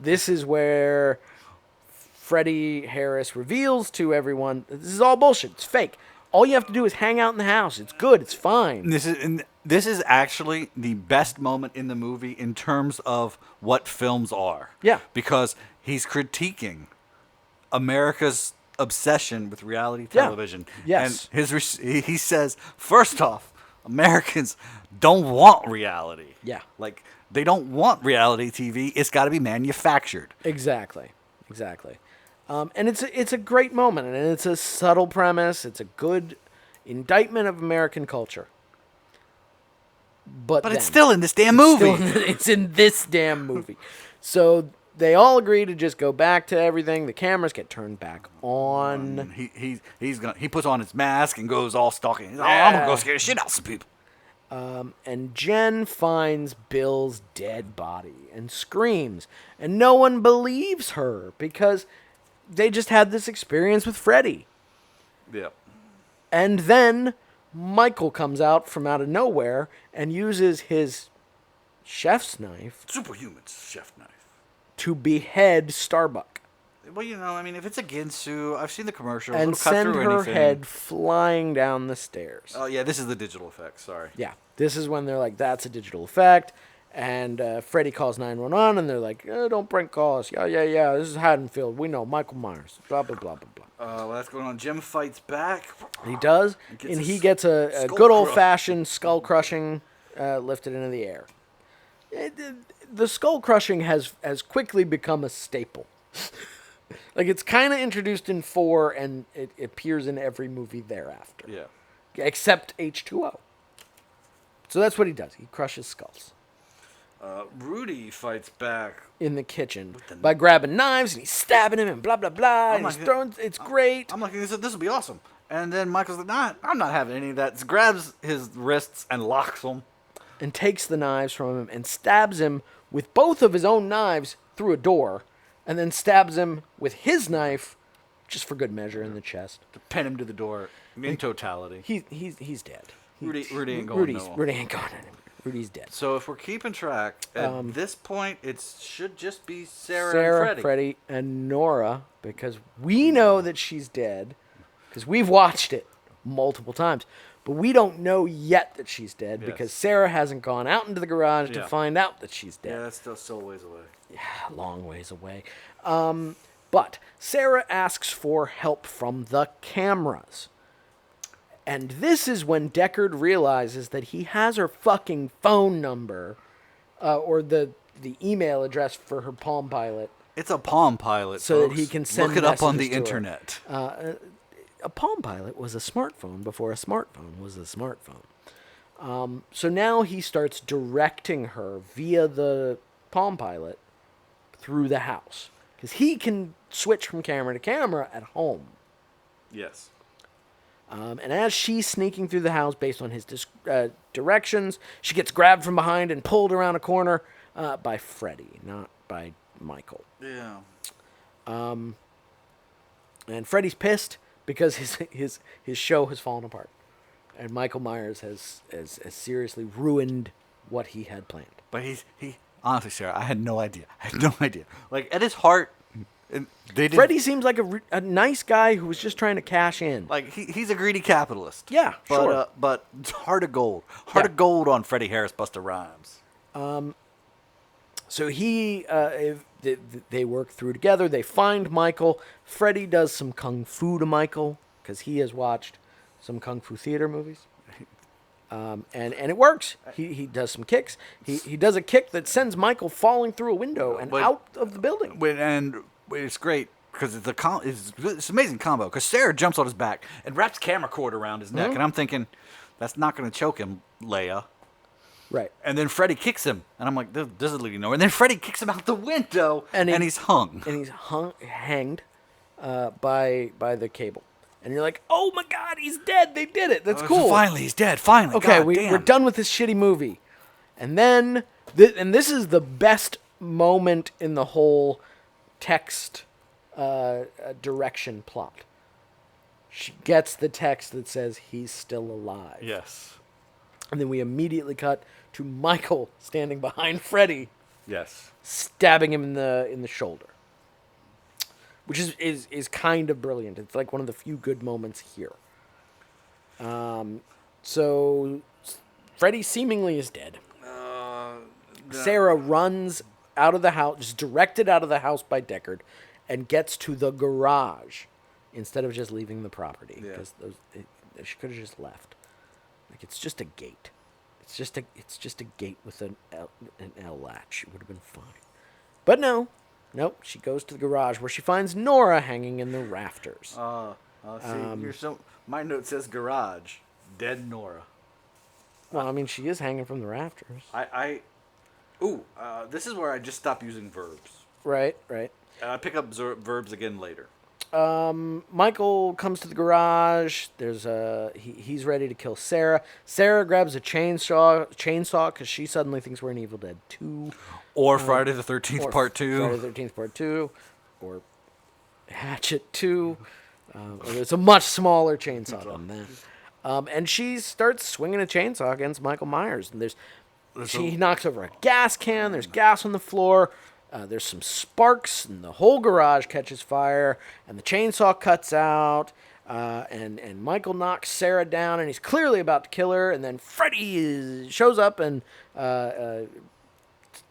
This is where Freddie Harris reveals to everyone, this is all bullshit. It's fake. All you have to do is hang out in the house. It's good. It's fine. This is actually the best moment in the movie in terms of what films are. Yeah. Because he's critiquing America's obsession with reality television. Yes. And he says, first off, Americans don't want reality. Yeah. Like, they don't want reality TV. It's got to be manufactured. Exactly. And it's a great moment, and it's a subtle premise. It's a good indictment of American culture. But it's still in this damn movie. It's in this damn movie. So they all agree to just go back to everything. The cameras get turned back on. He puts on his mask and goes all stalking. I'm gonna go scare the shit out of some people. And Jen finds Bill's dead body and screams. And no one believes her because they just had this experience with Freddy. Yep. And then Michael comes out from out of nowhere and uses his chef's knife Superhuman chef knife. to behead Starbuck. Well, I mean, if it's a Ginsu, I've seen the commercials. And It'll cut send through her anything. head flying down the stairs. Oh, yeah, this is the digital effect. Sorry. Yeah, this is when they're like, that's a digital effect. And Freddy calls 911, and they're like, don't prank call us. Yeah, this is Haddonfield. We know, Michael Myers. Blah, blah, blah, blah, blah. Well, that's going on. Jim fights back. He does, and he gets a good old-fashioned skull crushing lifted into the air. The skull crushing has quickly become a staple. Like, it's kind of introduced in 4, and it appears in every movie thereafter. Yeah. Except H2O. So that's what he does. He crushes skulls. Rudy fights back In the kitchen by grabbing knives, and he's stabbing him, and blah, blah, blah. And he's throwing... It's great. I'm like, this will be awesome. And then Michael's like, nah, I'm not having any of that. Just grabs his wrists and locks them. And takes the knives from him and stabs him with both of his own knives through a door, and then stabs him with his knife, just for good measure, in the chest. To pin him to the door in totality. He's dead. Rudy ain't going nowhere. Rudy ain't going anywhere. Rudy's dead. So if we're keeping track, at this point, it should just be Sarah and Freddy, and Nora, because we know that she's dead, because we've watched it multiple times. But we don't know yet that she's dead because Sarah hasn't gone out into the garage to find out that she's dead. Yeah, that's still a ways away. Yeah, long ways away. But Sarah asks for help from the cameras. And this is when Deckard realizes that he has her fucking phone number, or the email address for her Palm Pilot. It's a Palm Pilot, so folks. that he can send Look it up on the messages to her. internet. A Palm Pilot was a smartphone before a smartphone was a smartphone. So now he starts directing her via the Palm Pilot through the house. Because he can switch from camera to camera at home. Yes. And as she's sneaking through the house based on his directions, she gets grabbed from behind and pulled around a corner by Freddy, not by Michael. Yeah. And Freddy's pissed because his show has fallen apart. And Michael Myers has seriously ruined what he had planned. But he honestly, Sarah, I had no idea. Like, at his heart, Freddy seems like a nice guy who was just trying to cash in. Like, he's a greedy capitalist. Yeah, but, sure. But heart of gold. Heart of gold on Freddie Harris Busta Rhymes. So they work through together. They find Michael. Freddy does some kung fu to Michael because he has watched some kung fu theater movies. And it works. He does some kicks. He does a kick that sends Michael falling through a window and out of the building. And it's great because it's an amazing combo because Sarah jumps on his back and wraps camera cord around his neck. And I'm thinking, that's not going to choke him, Leia. Right. And then Freddy kicks him. And I'm like, this is leading nowhere. And then Freddy kicks him out the window and he's hung. And he's hanged by the cable. And you're like, oh my God, he's dead. They did it. That's cool. Finally, he's dead. Finally. Okay, we're done with this shitty movie. And then, and this is the best moment in the whole text direction plot. She gets the text that says he's still alive. Yes. And then we immediately cut to Michael standing behind Freddy. Yes. Stabbing him in the shoulder. Which is kind of brilliant. It's like one of the few good moments here. So Freddy seemingly is dead. Sarah runs out of the house, just directed out of the house by Deckard, and gets to the garage instead of just leaving the property. Because she could have just left. Like, it's just a gate. It's just a gate with an L latch. It would have been fine. But no. Nope, she goes to the garage where she finds Nora hanging in the rafters. My note says garage. Dead Nora. Well, I mean, she is hanging from the rafters. This is where I just stop using verbs. Right. And I pick up verbs again later. Michael comes to the garage. He's ready to kill Sarah. Sarah grabs a chainsaw because she suddenly thinks we're in Evil Dead 2. Or Friday the 13th Part 2. Friday the 13th Part 2. Or Hatchet 2. It's a much smaller chainsaw than that. And she starts swinging a chainsaw against Michael Myers. And he knocks over a gas can. There's gas on the floor. There's some sparks, and the whole garage catches fire, and the chainsaw cuts out, and Michael knocks Sarah down, and he's clearly about to kill her, and then Freddy shows up and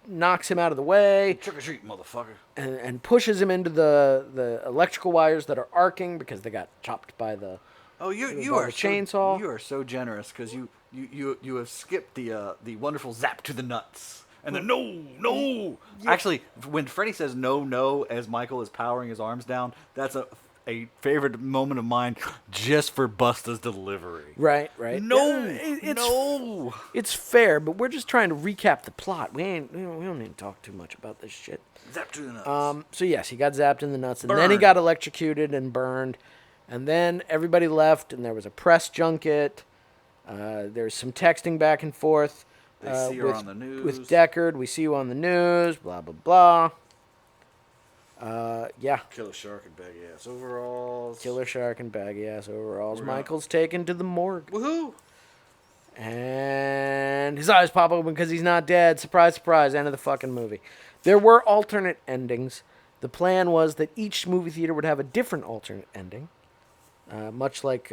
knocks him out of the way. Trick or treat, motherfucker. And pushes him into the electrical wires that are arcing because they got chopped by the chainsaw. You are so generous because you have skipped the wonderful zap to the nuts. And then no. Yeah. Actually, when Freddy says no as Michael is powering his arms down, that's a favorite moment of mine just for Busta's delivery. Right. No. It's fair, but we're just trying to recap the plot. We don't need to talk too much about this shit. Zap to the nuts. So yes, he got zapped in the nuts, and Burned. then he got electrocuted and burned, and then everybody left, and there was a press junket. There's some texting back and forth. They see her on the news. With Deckard, we see you on the news, blah, blah, blah. Yeah. Killer shark and baggy ass overalls. Killer shark and baggy ass overalls. Michael's taken to the morgue. Woohoo! And his eyes pop open because he's not dead. Surprise, surprise, end of the fucking movie. There were alternate endings. The plan was that each movie theater would have a different alternate ending, much like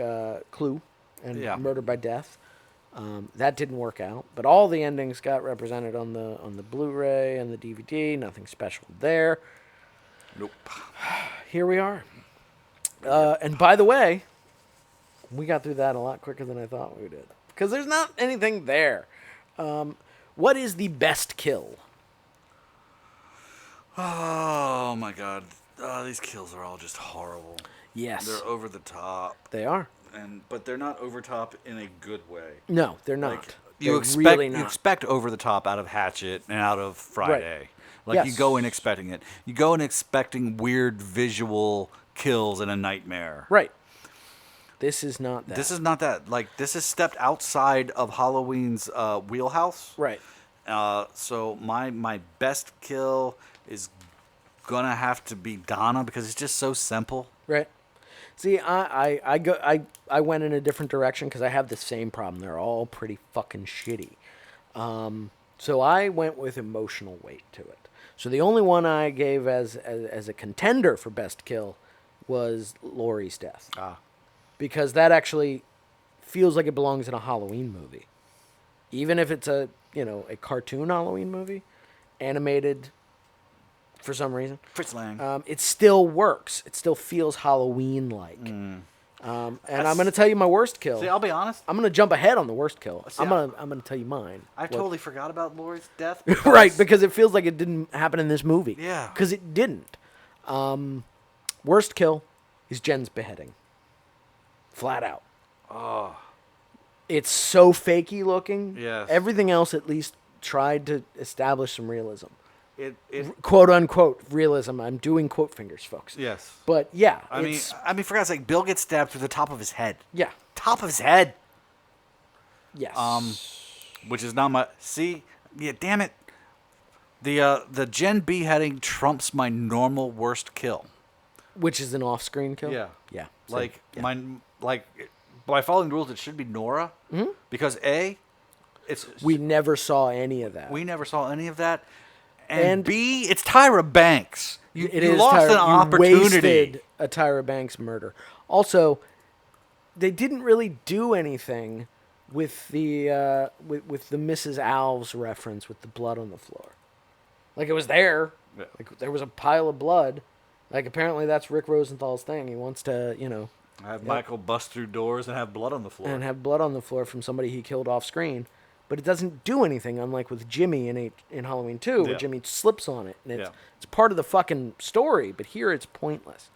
Clue and Murder by Death. That didn't work out, but all the endings got represented on the Blu-ray and the DVD. Nothing special there. Nope. Here we are. And by the way, we got through that a lot quicker than I thought we did because there's not anything there. What is the best kill? Oh my God! These kills are all just horrible. Yes, they're over the top. They are. But they're not over top in a good way. No, they're not. Like, you expect over the top out of Hatchet and out of Friday. Right. Like yes. You go in expecting it. You go in expecting weird visual kills in a nightmare. Right. This is not that. This is not that. Like this is stepped outside of Halloween's wheelhouse. Right. So my best kill is gonna have to be Donna because it's just so simple. Right. See, I went in a different direction because I have the same problem. They're all pretty fucking shitty. So I went with emotional weight to it. So the only one I gave as a contender for best kill was Laurie's death. Because that actually feels like it belongs in a Halloween movie. Even if it's a cartoon Halloween movie, animated for some reason. Fritz Lang. It still works. It still feels Halloween-like. And I'm going to tell you my worst kill. See, I'll be honest. I'm going to jump ahead on the worst kill. I'm going to tell you mine. I totally forgot about Laurie's death. Right, because it feels like it didn't happen in this movie. Yeah. Because it didn't. Worst kill is Jen's beheading. Flat out. Oh. It's so fakey looking. Yes. Everything else at least tried to establish some realism. It quote unquote realism. I'm doing quote fingers, folks. Yes. But yeah, I mean, for God's sake, Bill gets stabbed through the top of his head. Yeah. Top of his head. Yes. Which is not my. See, yeah, damn it. The Jen beheading trumps my normal worst kill. Which is an off-screen kill. Yeah. Yeah. By following the rules, it should be Nora. Mm-hmm. Because we never saw any of that. We never saw any of that. And B, it's Tyra Banks. You lost an opportunity. You wasted a Tyra Banks murder. Also, they didn't really do anything with the with the Mrs. Alves reference with the blood on the floor. Like it was there. Yeah. Like there was a pile of blood. Like apparently that's Rick Rosenthal's thing. He wants to, have Michael bust through doors and have blood on the floor. And have blood on the floor from somebody he killed off screen. But it doesn't do anything, unlike with Jimmy in Halloween 2, where Jimmy slips on it. And it's part of the fucking story, but here it's pointless.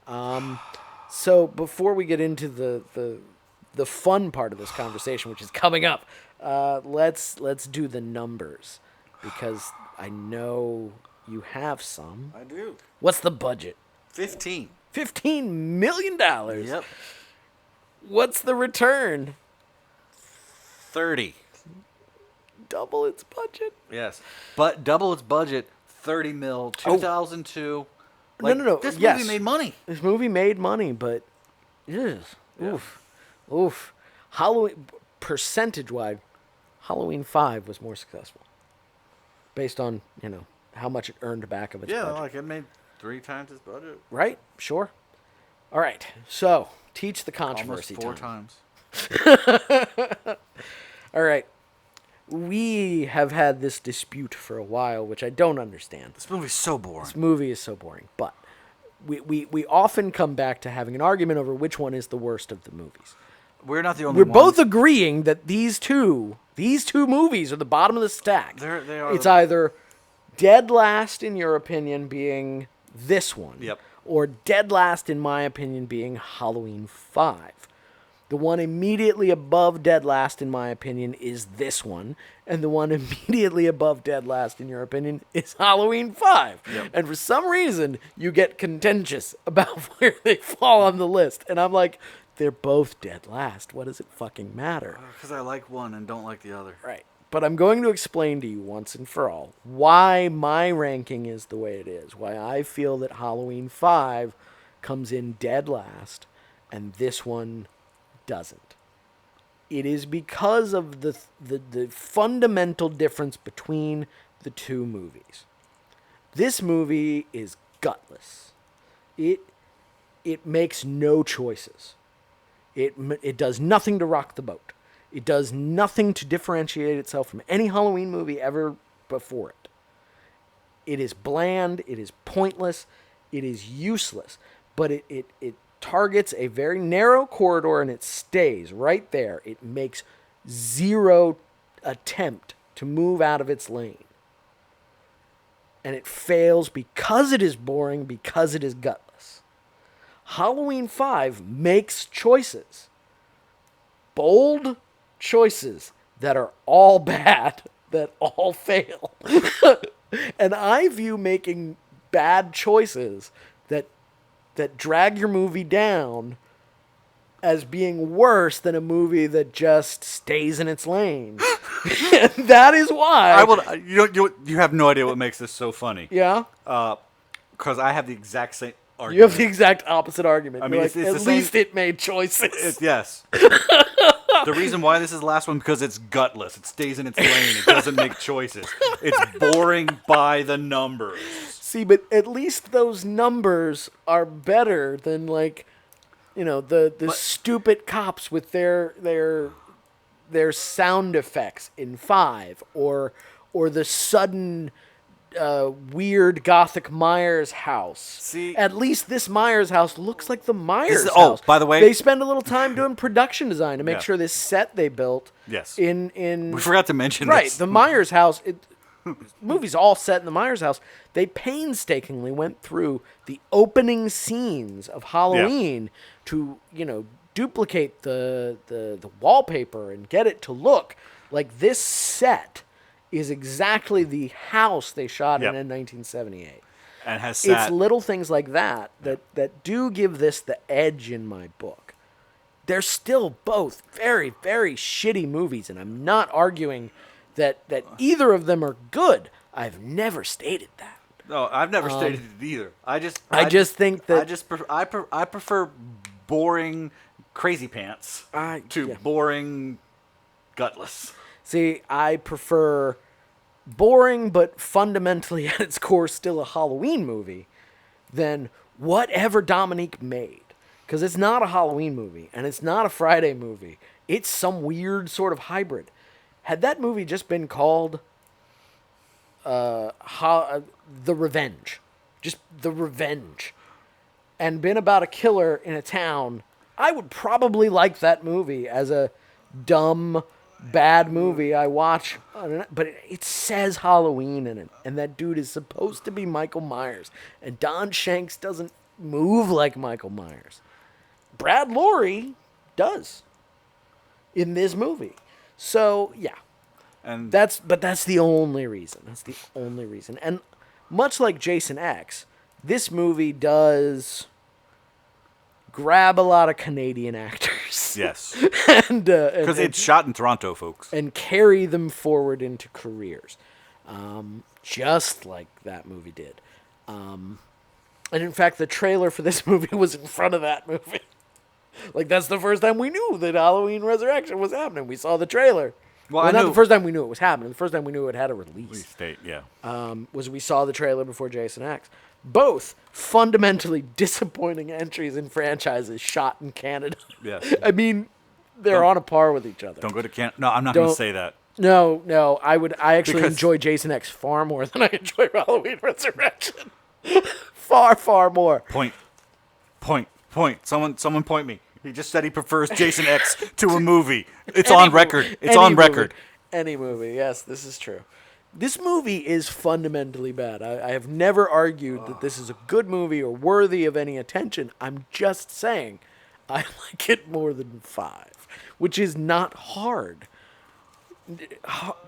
So before we get into the fun part of this conversation, which is coming up, let's do the numbers. Because I know you have some. I do. What's the budget? 15. $15 million. Yep. What's the return? 30. Double its budget. Yes. But double its budget, 30 mil, 2002. No. This yes. movie made money. This movie made money, but oof. Halloween, percentage-wise, Halloween 5 was more successful. Based on, how much it earned back of its budget. Yeah, like it made 3 times its budget. Right? Sure. All right. So, teach the controversy. Almost 4 times. All right. We have had this dispute for a while, which I don't understand. This movie's so boring. This movie is so boring. But we often come back to having an argument over which one is the worst of the movies. We're not the only We're ones. both agreeing that these two movies are the bottom of the stack. They are. It's either dead last, in your opinion, being this one. Yep. Or dead last, in my opinion, being Halloween 5. The one immediately above dead last, in my opinion, is this one. And the one immediately above dead last, in your opinion, is Halloween 5. Yep. And for some reason, you get contentious about where they fall on the list. And I'm like, they're both dead last. What does it fucking matter? Because I like one and don't like the other. Right. But I'm going to explain to you once and for all why my ranking is the way it is. Why I feel that Halloween 5 comes in dead last and this one doesn't. It is because of the fundamental difference between the two movies. This movie is gutless. It makes no choices. It does nothing to rock the boat. It does nothing to differentiate itself from any Halloween movie ever before it. It is bland, it is pointless, it is useless, but it targets a very narrow corridor and it stays right there. It makes zero attempt to move out of its lane. And it fails because it is boring, because it is gutless. Halloween 5 makes choices. Bold choices that are all bad, that all fail. And I view making bad choices that drag your movie down as being worse than a movie that just stays in its lane. And that is why I will. You have no idea what makes this so funny. Yeah? Because I have the exact same argument. You have the exact opposite argument. I You're mean, like, it's at the same- least it made choices. Yes. The reason why this is the last one because it's gutless. It stays in its lane. It doesn't make choices. It's boring by the numbers. See, but at least those numbers are better than the stupid cops with their sound effects in 5, or the sudden weird Gothic Myers house. See, at least this Myers house looks like the Myers house. Oh, by the way, they spend a little time doing production design to make Yeah. sure this set they built. Yes. In we forgot to mention right, this. the Myers house. Movie's all set in the Myers house. They painstakingly went through the opening scenes of Halloween to, duplicate the wallpaper and get it to look like this set is exactly the house they shot in 1978. And has sat. It's little things like that do give this the edge in my book. They're still both very, very shitty movies, and I'm not arguing that either of them are good. I've never stated that. No, I've never stated it either. I just think that I prefer boring crazy pants to boring gutless. See, I prefer boring but fundamentally at its core still a Halloween movie than whatever Dominique made. Because it's not a Halloween movie and it's not a Friday movie. It's some weird sort of hybrid. Had that movie just been called The Revenge, just The Revenge, and been about a killer in a town, I would probably like that movie as a dumb, bad movie I watch. But it says Halloween in it, and that dude is supposed to be Michael Myers, and Don Shanks doesn't move like Michael Myers. Brad Lorre does in this movie. So, yeah. And That's the only reason. That's the only reason. And much like Jason X, this movie does grab a lot of Canadian actors. Yes. and Because it's shot in Toronto, folks. and carry them forward into careers, just like that movie did. And in fact, the trailer for this movie was in front of that movie. Like, that's the first time we knew that Halloween Resurrection was happening. We saw the trailer. Well, I not knew- the first time we knew it was happening. The first time we knew it had a release State, yeah. was we saw the trailer before Jason X. Both fundamentally disappointing entries in franchises shot in Canada. Yes. I mean, they're on a par with each other. Don't go to Canada. No, I'm not going to Don't- say that. No, I actually Because- enjoy Jason X far more than I enjoy Halloween Resurrection. far more. Point. Someone point me. He just said he prefers Jason X to a movie. It's on record. It's on record. Any movie, yes, this is true. This movie is fundamentally bad. I have never argued that this is a good movie or worthy of any attention. I'm just saying I like it more than 5, which is not hard.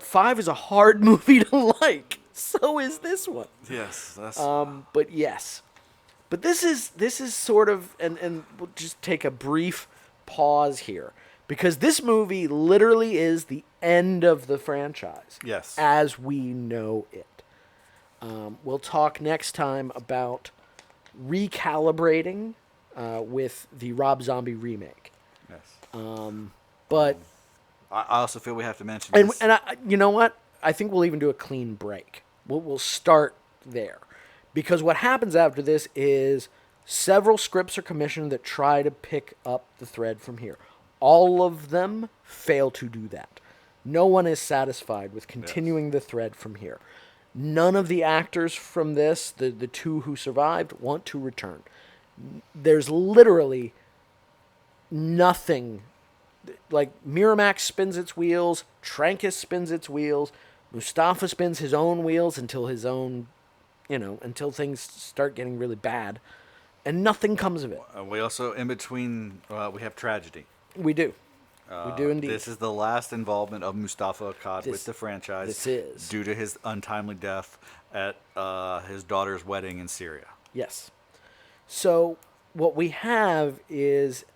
5 is a hard movie to like. So is this one. Yes, that's But yes. But this is sort of, and we'll just take a brief pause here, because this movie literally is the end of the franchise. Yes. As we know it. We'll talk next time about recalibrating with the Rob Zombie remake. yes. But I also feel we have to mention and this. and you know what? I think we'll even do a clean break. We'll start there. Because what happens after this is several scripts are commissioned that try to pick up the thread from here. All of them fail to do that. No one is satisfied with continuing the thread from here. None of the actors from this, the 2 who survived, want to return. There's literally nothing. Like, Miramax spins its wheels, Trancas spins its wheels, Mustafa spins his own wheels until until things start getting really bad, and nothing comes of it. We also, in between, we have tragedy. We do. We do indeed. This is the last involvement of Mustafa Akkad with the franchise. this is. due to his untimely death at his daughter's wedding in Syria. Yes. So what we have is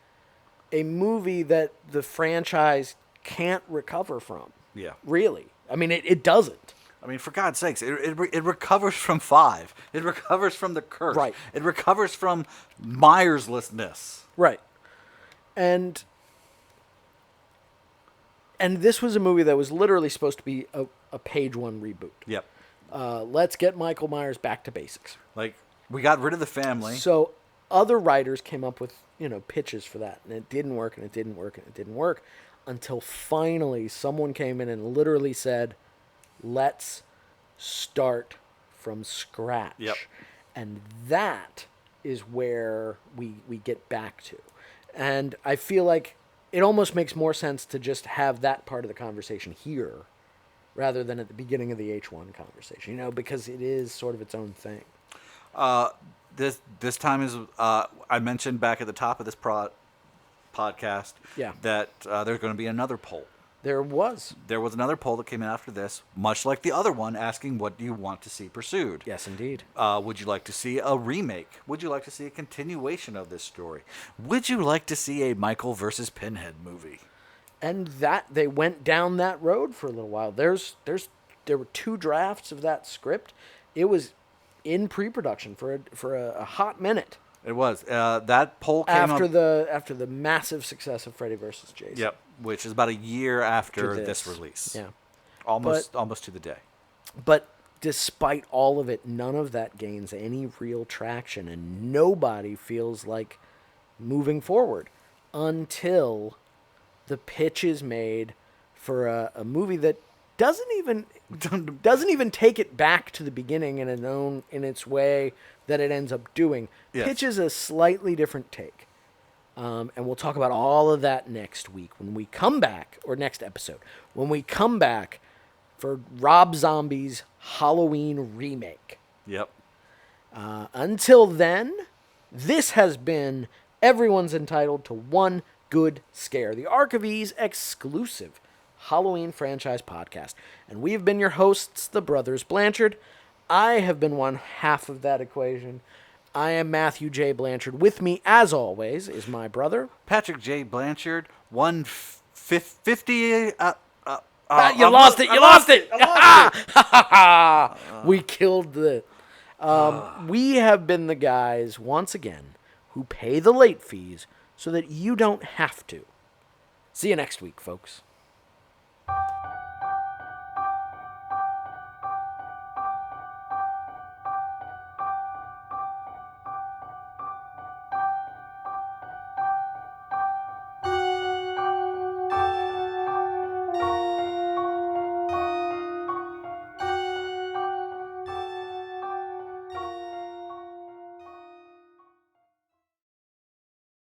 a movie that the franchise can't recover from. Yeah. Really. I mean, it doesn't. I mean, for God's sakes, it recovers from 5. It recovers from the curse. Right. It recovers from Myerslessness. Right. And this was a movie that was literally supposed to be a page 1 reboot. Yep. Let's get Michael Myers back to basics. Like, we got rid of the family. So other writers came up with, pitches for that, and it didn't work, and it didn't work, and it didn't work, until finally someone came in and literally said, let's start from scratch. Yep. And that is where we get back to. And I feel like it almost makes more sense to just have that part of the conversation here rather than at the beginning of the H1 conversation, because it is sort of its own thing. This time is I mentioned back at the top of this podcast that there's going to be another poll. There was another poll that came in after this, much like the other one, asking what do you want to see pursued. Yes, indeed. Would you like to see a remake? Would you like to see a continuation of this story? Would you like to see a Michael versus Pinhead movie? And that they went down that road for a little while. There were 2 drafts of that script. It was in pre-production for a hot minute. It was that poll came after up after the massive success of Freddy vs. Jason. Yep, which is about a year after To this release. Yeah. Almost to the day. But despite all of it, none of that gains any real traction, and nobody feels like moving forward until the pitch is made for a movie that doesn't even take it back to the beginning in its way that it ends up doing. Yes. Pitches a slightly different take. And we'll talk about all of that next week when we come back, or next episode, when we come back for Rob Zombie's Halloween remake. Yep. Until then, this has been Everyone's Entitled to One Good Scare, the Archives exclusive Halloween franchise podcast. And we have been your hosts, the brothers Blanchard. I have been one half of that equation. I am Matthew J. Blanchard. With me, as always, is my brother. Patrick J. Blanchard, 150. You lost it! You lost it! We killed the... we have been the guys, once again, who pay the late fees so that you don't have to. See you next week, folks.